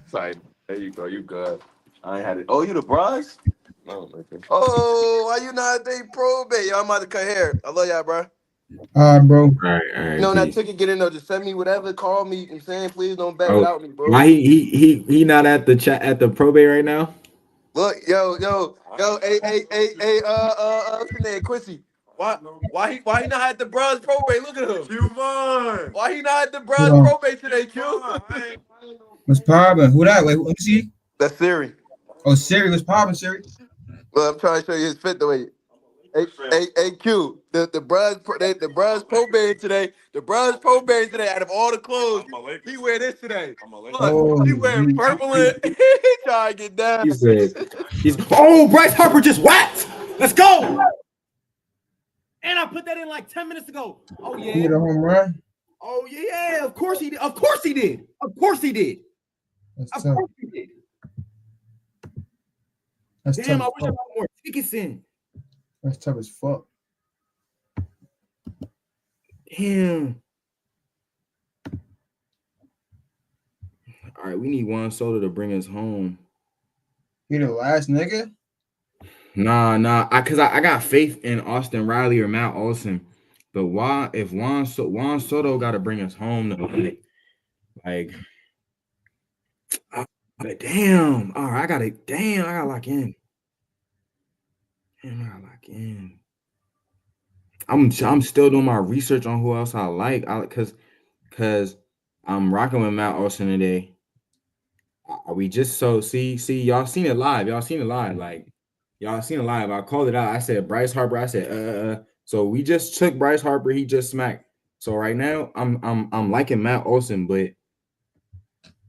Sorry. There you go. You good. I ain't had it. Oh, you the bros? No, nigga. Oh, why you not they probate? Yo, I'm about to cut hair. I love y'all, bro. All right, bro. all You right, know when that peace. ticket get in there, just send me whatever, call me. I'm saying, please don't bet Oh, without me, bro. why he not at the chat at the probate right now? Look, what's your name, Quincy? Why he not at the bros probate? Look at him. Q1. Why he not at the Hold bros on. probate today, Q? What's poppin'? Who that? Wait, let me see. That's Siri. Oh, Siri. What's poppin', Siri? Well, I'm trying to show you his fit the way. Hey, Q. The bros probate today. The bros probate today. Out of all the clothes, he wear this today. Look, Oh, he wearing purple and he trying to get down. He said, "He's oh Bryce Harper just whacked. Let's go." And I put that in like 10 minutes ago. Oh he yeah. hit a home run. Oh yeah. Of course he did. Of course he did. Of course he did. That's Of tough. course he did. That's Damn, tough I as wish I fuck. got more tickets in. That's tough as fuck. Damn. All right, we need Juan Soto to bring us home. He the last nigga. Nah. I got faith in Austin Riley or Matt Olson. But why if Juan Soto got to bring us home though? Like damn. All right, I gotta lock in. Damn, I gotta lock in. I'm still doing my research on who else I like. Cause I'm rocking with Matt Olson today. We just see y'all seen it live. Y'all seen it live. Like y'all seen it live. I called it out. I said Bryce Harper. I said So we just took Bryce Harper. He just smacked. So right now I'm liking Matt Olson, but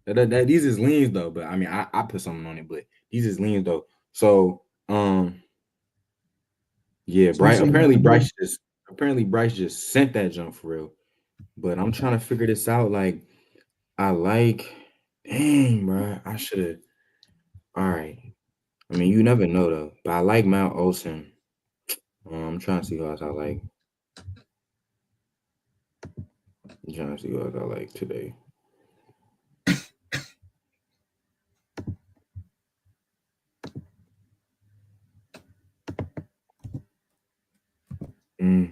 these is leans though. But I mean I put something on it, but these is leans though. So yeah, So you Bryce see, apparently Bryce just sent that jump for real. But I'm trying to figure this out. Like I like, dang, bro. I should have. All right. I mean, you never know though. But I like Mount Olson. I'm trying to see who else I like. I'm trying to see who else I like today. Mm.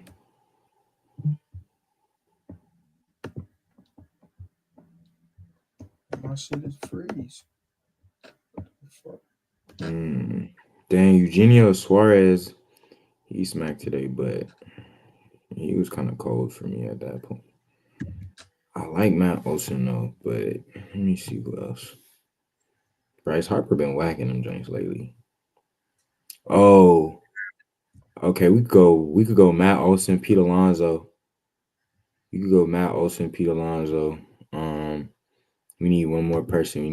my shit is freeze. Fuck. Mm. Dang, Eugenio Suarez. He smacked today, but he was kind of cold for me at that point. I like Matt Olson though, but let me see who else. Bryce Harper been whacking them joints lately. Oh, okay. We could go Matt Olson, Pete Alonso. You could go Matt Olson, Pete Alonso. We need one more person.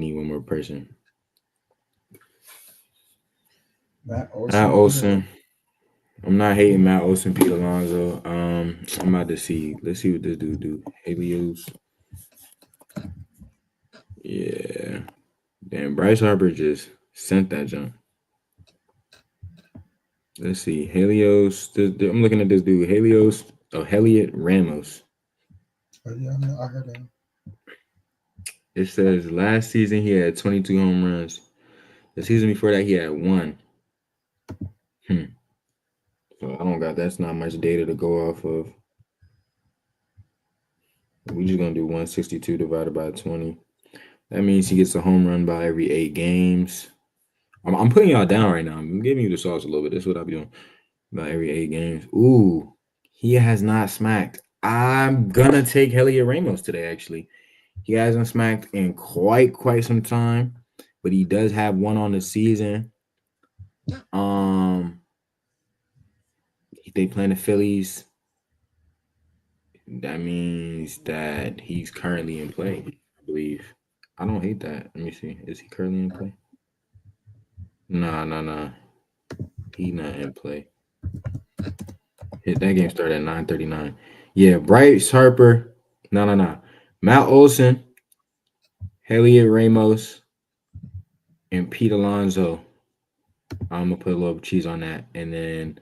Matt Matt Olson. Olson. I'm not hating Matt Olson, Pete Alonso. I'm about to see. Let's see what this dude do. Helios. Yeah. Damn, Bryce Harper just sent that jump. Let's see. Helios. I'm looking at this dude. Helios. Oh, Heliot Ramos. Oh, yeah, I heard that. It says last season he had 22 home runs. The season before that he had one. Hmm. So I don't got that's not much data to go off of. We just gonna do 162 divided by 20. That means he gets a home run by every 8 games. I'm putting y'all down right now. I'm giving you the sauce a little bit. That's what I'll be doing. About every 8 games. Ooh, he has not smacked. I'm gonna take Heliot Ramos today. Actually, he hasn't smacked in quite some time, but he does have one on the season. Um, they playing the Phillies. That means that he's currently in play. I believe. I don't hate that. Let me see. Is he currently in play? Nah. He not in play. That game started at 9:39. Yeah, Bryce Harper. No. Matt Olson, Heliot Ramos, and Pete Alonso. I'm gonna put a little cheese on that, and then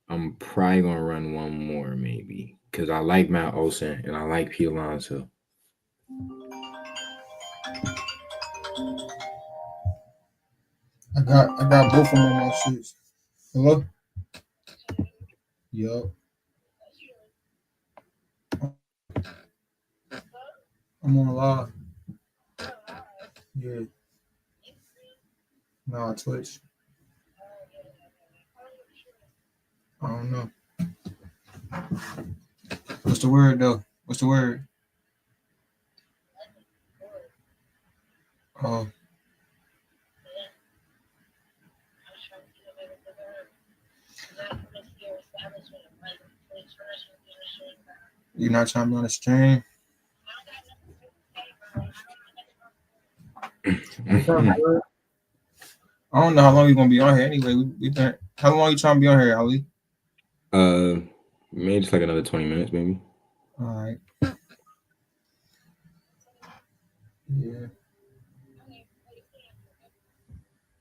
I'm probably gonna run one more maybe because I like Matt Olson and I like Pete Alonso. I got both of them on my shits. Hello? Yo. I'm on live. Yeah. No, Twitch. I don't know. What's the word though? What's the word? Oh, you're not trying to be on the stream? I don't know how long you're gonna be on here anyway. We been, how long you trying to be on here, Ali? uh, maybe just like another 20 minutes, maybe. All right. Yeah.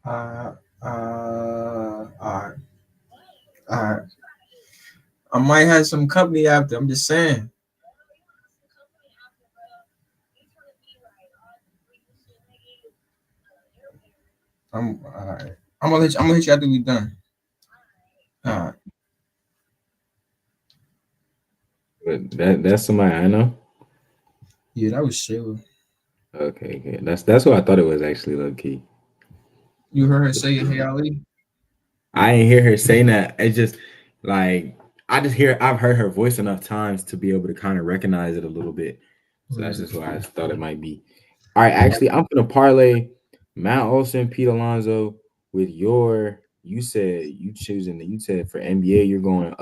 All right. All right. I might have some company after. I'm just saying. I'm all right. I'm gonna hit you after we done. All right. But that's somebody I know. Yeah, that was Sheila. Okay. That's what I thought it was actually, low key. You heard her say, "Hey, Ali." I ain't hear her saying that. It's just like I've heard her voice enough times to be able to kind of recognize it a little bit. So that's just why I thought it might be. All right, actually, I'm gonna parlay Matt Olson, Pete Alonso with you said you said for NBA you're going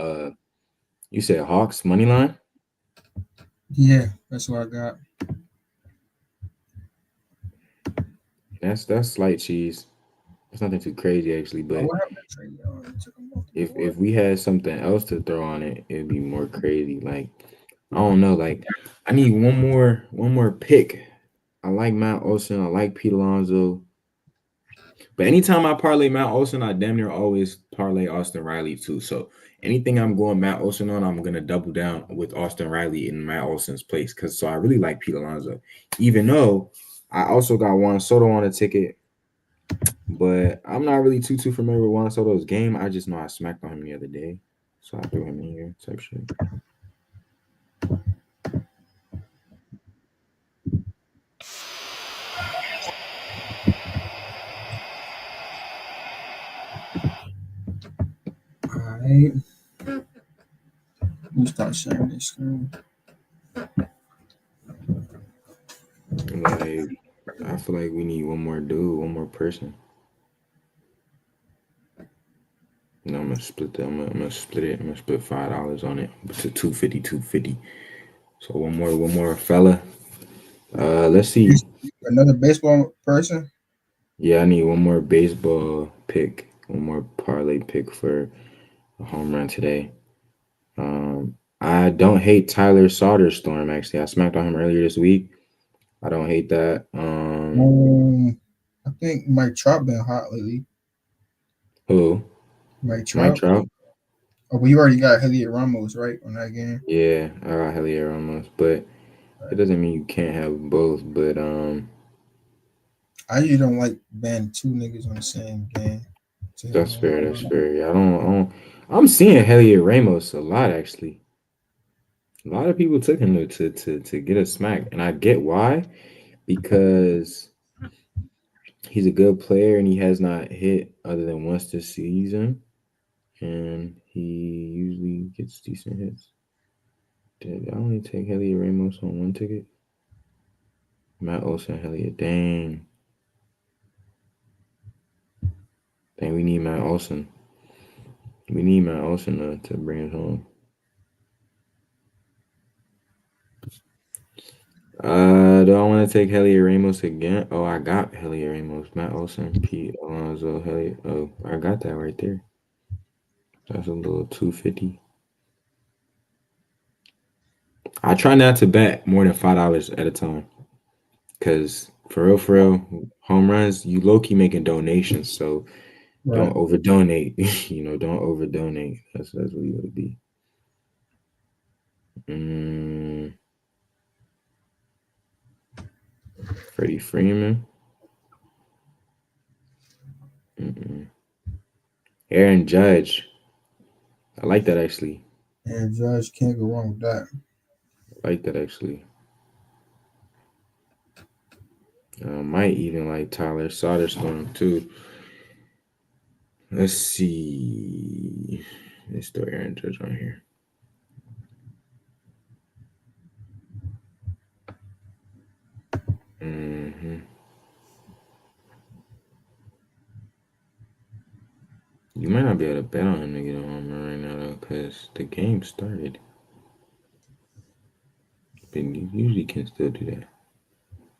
you said Hawks money line. Yeah, that's what I got. That's slight cheese. It's nothing too crazy actually, Oh, but what happened to Trey Young? He took him off the if board. we had something else to throw on it, it'd be more crazy. Like I don't know, like I need one more pick. I like Matt Olson, I like Pete Alonso. But anytime I parlay Matt Olson, I damn near always parlay Austin Riley too. So anything I'm going Matt Olson on, I'm gonna double down with Austin Riley in Matt Olson's place. Cause so I really like Pete Alonso. Even though I also got Juan Soto on a ticket, but I'm not really too familiar with Juan Soto's game. I just know I smacked on him the other day. So I threw him in here type shit. All right. Let me start sharing this screen. Like I feel like we need one more dude, one more person. And I'm gonna split that. I'm gonna split it. I'm gonna split $5 on it to 250. So one more fella. Let's see. Another baseball person. Yeah, I need one more baseball pick, one more parlay pick for a home run today. I don't hate Tyler Soderstrom. Actually, I smacked on him earlier this week. I don't hate that. I think Mike Trout been hot lately. Who? Mike Mike Trout. Trout. Oh, but you already got Heliot Ramos right on that game. Yeah, I got Heliot Ramos, but It doesn't mean you can't have both, but I usually don't like banning two niggas on the same game. that's fair. That's fair. Yeah, I don't. I'm seeing Heliot Ramos a lot actually. A lot of people took him to get a smack, and I get why, because he's a good player and he has not hit other than once this season, and he usually gets decent hits. Did I only take Heliot Ramos on one ticket? Matt Olson, Heliot. Dang. Dang, we need Matt Olson. We need Matt Olson to bring us home. Do I want to take Heliot Ramos again? Oh, I got Heliot Ramos, Matt Olson, Pete Alonso, Heliot. Oh, I got that right there. That's a little 250. I try not to bet more than $5 at a time, cause for real, home runs you low key making donations. So Right. don't over donate. Don't over donate. That's what you would be. Mm, Freddie Freeman. Mm-mm. Aaron Judge. I like that actually. And Judge can't go wrong with that. I like that actually. Might even like Tyler Soderstrom too. Let's see. Let's throw Aaron Judge on here. hmm You might not be able to bet on him to get a home run right now though, because the game started. But you usually can still do that.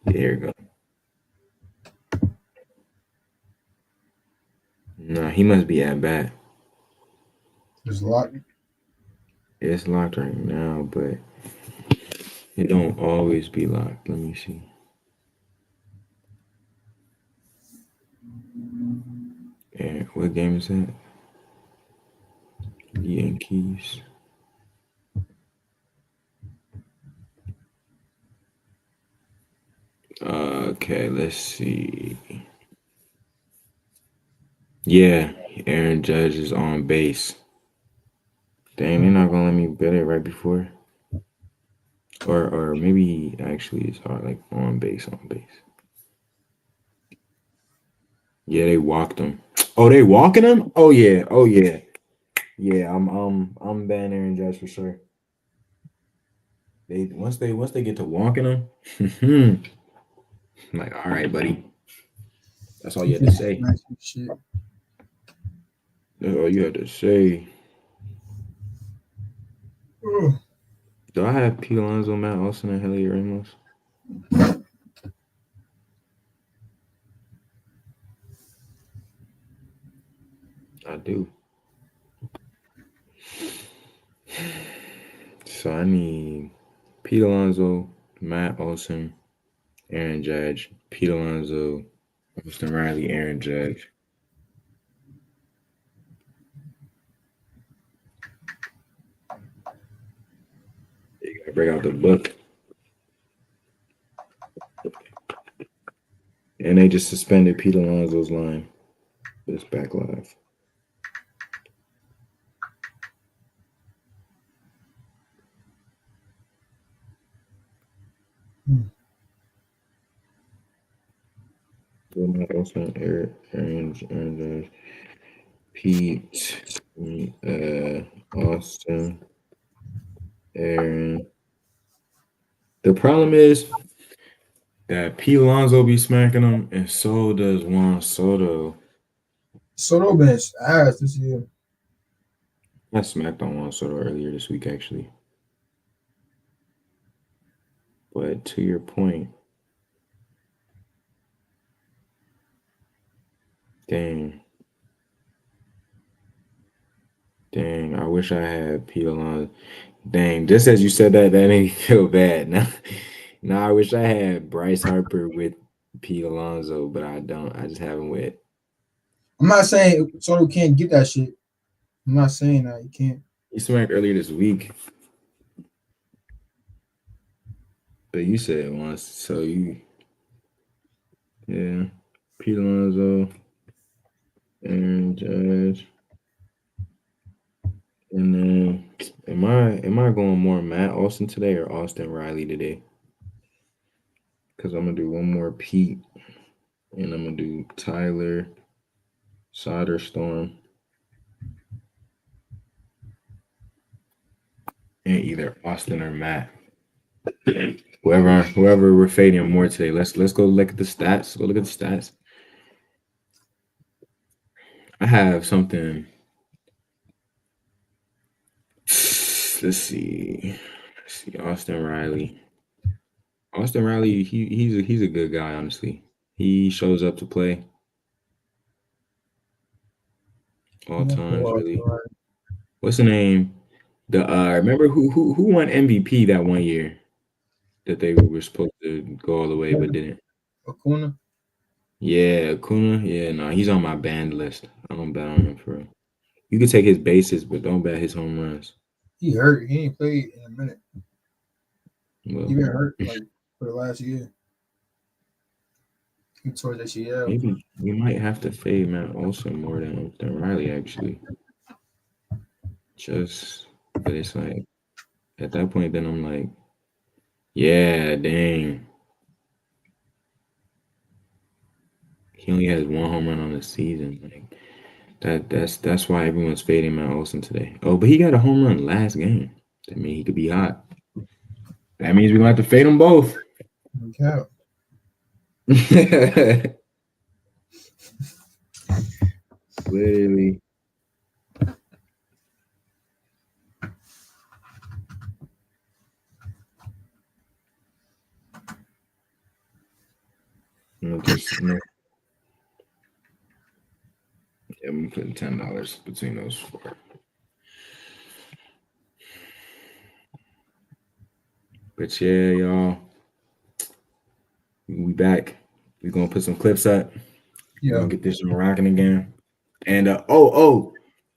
There you go. Nah, he must be at bat. There's a lot. It's locked right now, but it don't always be locked. Let me see. And what game is that? Yankees. Okay, let's see. Yeah, Aaron Judge is on base. Dang, they're not gonna let me bet it right before. Or maybe he actually is like on base, on base. Yeah, they walked him. Oh, they walking him? Oh yeah, oh yeah. Yeah, I'm banning Aaron Judge for sure. They once they get to walking him, I'm like, all right, buddy. That's all you had to say. Nice shit. That's all you had to say. Ugh. Do I have Pete Alonso, Matt Olson, and Heliot Ramos? I do. So I need Pete Alonso, Matt Olson, Aaron Judge, Pete Alonso, Austin Riley, Aaron Judge. You gotta break out the book. And they just suspended Pete Alonso's line. It's back live. So Matt Olson, Aaron Judge, Pete, Austin, Aaron. The problem is that Pete Alonso be smacking him, and so does Juan Soto. Soto bench ass this year. I smacked on Juan Soto earlier this week, actually. But to your point, dang, dang, I wish I had Pete Alonso. Dang, just as you said that, that made me feel bad. Now, I wish I had Bryce Harper with Pete Alonso, but I don't. I just have him with. I'm not saying Soto can't get that shit. I'm not saying that he can't. He smacked earlier this week. But you said once, so yeah, Pete Alonso, Aaron Judge, and then am I going more Matt Austin today or Austin Riley today? Because I'm gonna do one more Pete, and I'm gonna do Tyler, Soderstorm, and either Austin or Matt. Whoever we're fading more today. Let's go look at the stats. Go look at the stats. I have something. Let's see. Let's see. Austin Riley. Austin Riley. He's a good guy. Honestly, he shows up to play all times. Really. What's the name? The remember who won MVP that one year that they were supposed to go all the way but didn't. Acuna, Yeah, Acuna. Yeah, no, he's on my banned list. I don't bet on him for real. You can take his bases, but don't bet his home runs. he hurt. He ain't played in a minute. Well, He been hurt like for the last year. He tore his ACL. maybe we might have to fade Matt Olson more than Riley actually. Just, but it's like at that point, then I'm like, yeah, dang. He only has one home run on the season. Like that's why everyone's fading Matt Olson today. Oh, but he got a home run last game. That means he could be hot. That means we're gonna have to fade them both. Ncaa. Literally. Yeah, I'm putting $10 between those four. But yeah, y'all, we back. We're gonna put some clips up. We're Yeah, gonna get this one rocking again. And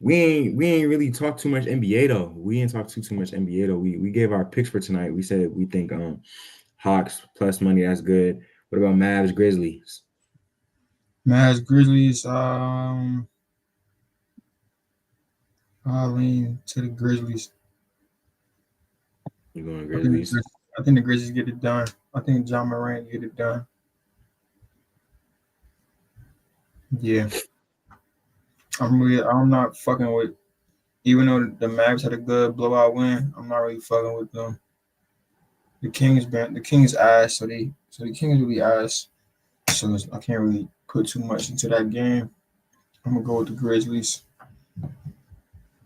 we ain't really talked too much NBA though. We ain't talked too much NBA though. We gave our picks for tonight. We said we think Hawks plus money, that's good. What about Mavs Grizzlies? Mavs Grizzlies. I lean to the Grizzlies. You going I think the Grizzlies? Grizzlies, I think the Grizzlies get it done. I think John Morant get it done. Yeah, I'm not fucking with. Even though the Mavs had a good blowout win, I'm not really fucking with them. The Kings ass, so the Kings really ass. So I can't really put too much into that game. I'm gonna go with the Grizzlies.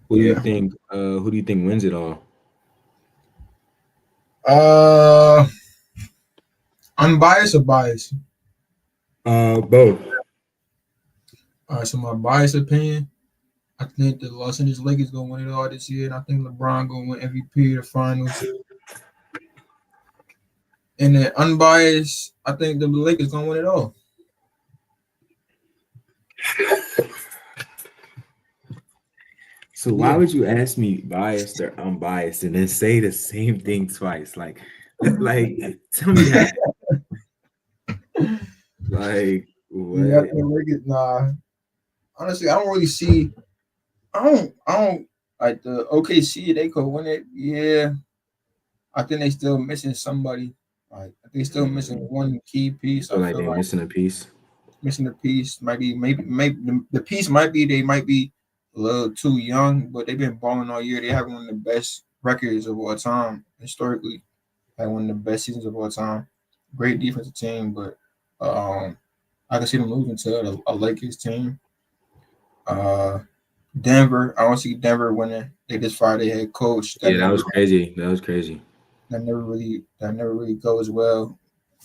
Who do you Yeah. think? Who do you think wins it all? Unbiased or biased? Both. So my biased opinion, I think the Los Angeles Lakers gonna win it all this year, and I think LeBron gonna win MVP of the finals. And then unbiased, I think the Lakers gonna win it all. So why would you ask me biased or unbiased and then say the same thing twice? Like tell me that. Like what? Yeah, I think the Lakers. Nah, honestly, I don't really see. I don't like the OKC. They could win it. Yeah, I think they still missing somebody. Like they still missing one key piece. So I like feel they're like missing a piece. missing the piece might be maybe the piece might be they might be a little too young, but they've been balling all year. They have one of the best records of all time historically. Had one of the best seasons of all time. Great defensive team, but I can see them losing to a Lakers team. Uh, Denver, I don't see Denver winning. They just fired their head coach. Yeah, that was crazy. That was crazy. That never really goes well.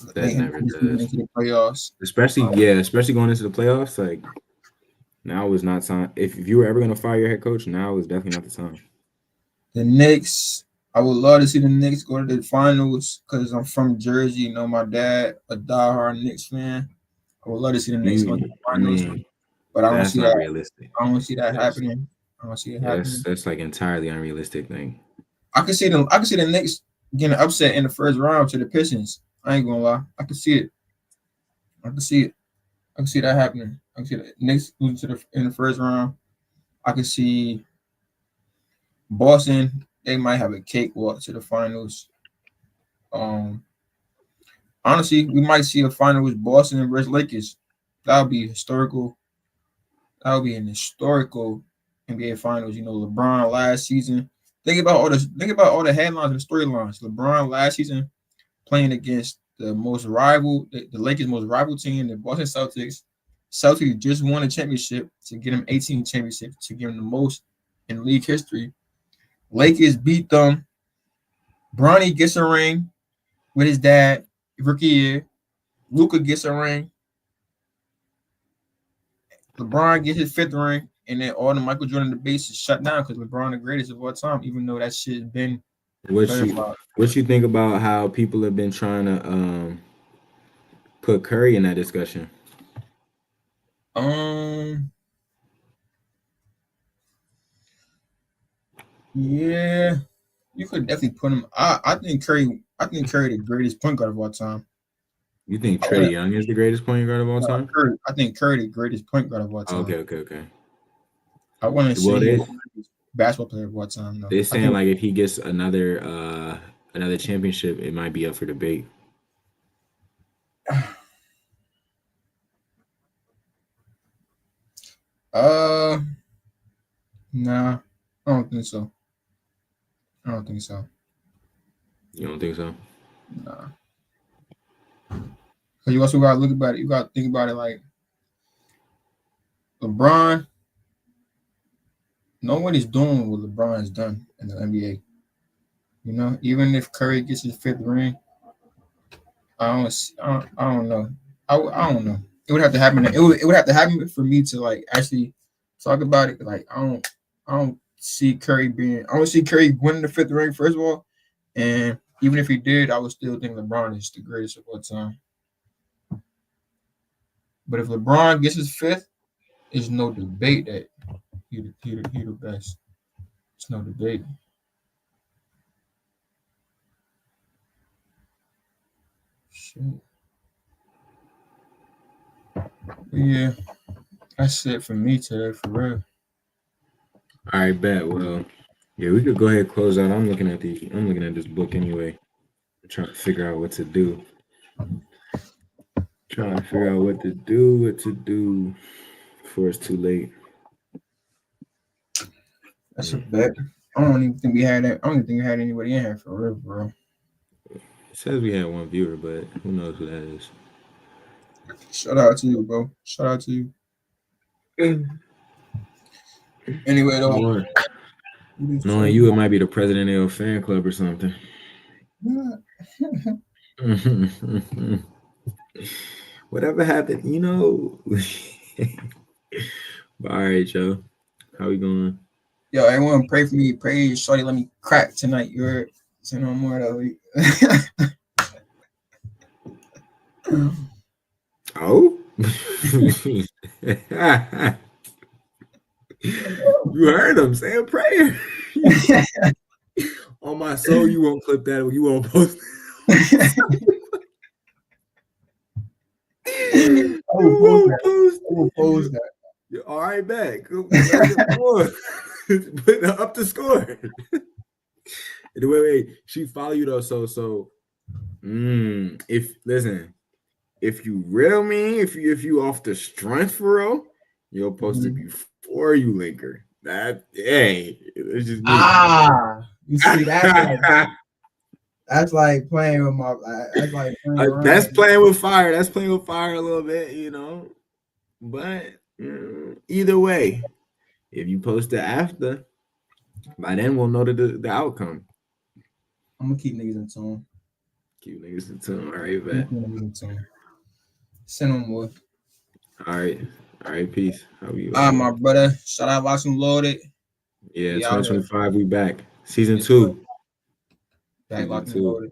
That They never into does. the playoffs. Especially going into the playoffs. Like now is not time. If you were ever gonna fire your head coach, now is definitely not the time. The Knicks, I would love to see the Knicks go to the finals because I'm from Jersey. You know, my dad, a diehard Knicks fan. I would love to see the Knicks go to the I finals, mean, but I don't that's see not that. realistic. I don't see that That's happening. I don't see it yeah, happening. that's like entirely unrealistic thing. I can see them. I can see the Knicks getting upset in the first round to the Pistons. I ain't gonna lie. I can see it. I can see it. I can see that happening. I can see that Knicks losing to the in the first round. I can see Boston. They might have a cakewalk to the finals. Um, Honestly, we might see a final with Boston and versus Lakers. That would be historical. That would be an historical NBA Finals. You know, LeBron last season. Think about all the headlines and storylines. LeBron last season playing against the Lakers' most rival team, the Boston Celtics. Celtics just won a championship to get him 18 championships to give him the most in league history. Lakers beat them. Bronny gets a ring with his dad, rookie year. Luca gets a ring. LeBron gets his fifth ring, and then all the Michael Jordan debates is shut down because LeBron the greatest of all time, even though that shit has been What you clarified. what you think about how people have been trying to put Curry in that discussion? Um, yeah, you could definitely put him. I think Curry. I think Curry the greatest point guard of all time. You think I Trey want Young is the greatest point guard of all time? Curry. I think Curry the greatest point guard of all Okay, time. okay, okay. I want to say Well, he's the greatest basketball player of all time. No, they're I saying think. like if he gets another championship, it might be up for debate. Uh, nah, I don't think so. I don't think so. You don't think so? Nah, because you also got to look about it. You got to think about it like LeBron. Nobody's doing what LeBron has done in the NBA. You know, even if Curry gets his fifth ring, I don't know. I don't know. It would have to happen. It would have to happen for me to like actually talk about it. Like I don't see Curry being. I don't see Curry winning the fifth ring first of all, and even if he did, I would still think LeBron is the greatest of all time. But if LeBron gets his fifth, there's no debate that he the best. It's no debate. Shit. But yeah, that's it for me today, for real. All right, bet. Well, yeah, we could go ahead and close out. I'm looking at this book anyway. I'm trying to figure out what to do. Trying to figure out what to do before it's too late. That's a bet. I don't even think we had that. I don't even think we had anybody in here for real, bro. It says we had one viewer, but who knows who that is? Shout out to you, bro. Shout out to you. Anyway, though, Knowing, knowing you, it might be the president of your fan club or something. Whatever happened, you know. All right, Joe. How we going? Yo, everyone pray for me. Pray, shorty, let me crack tonight. You're say no more though. Oh. You heard him say a prayer. On my soul, you won't clip that. You won't post. I will post that. All right, back. Put up the score. Wait. She follow you though. So. If listen, if you real mean, if you off the strength for real, you'll post it before you link her. That hey, it's just me. You see that's like playing with my. That's like playing around. That's playing with fire. That's playing with fire a little bit, you know. But either way, if you post it after, by then we'll know the outcome. I'm gonna keep niggas in tune. Keep niggas in tune. All right, bet. Send them more. All right, peace. How you? All right, my brother. Shout out Locked and Loaded. Yeah, 2025, we back. Season 2. Back Locked and Loaded.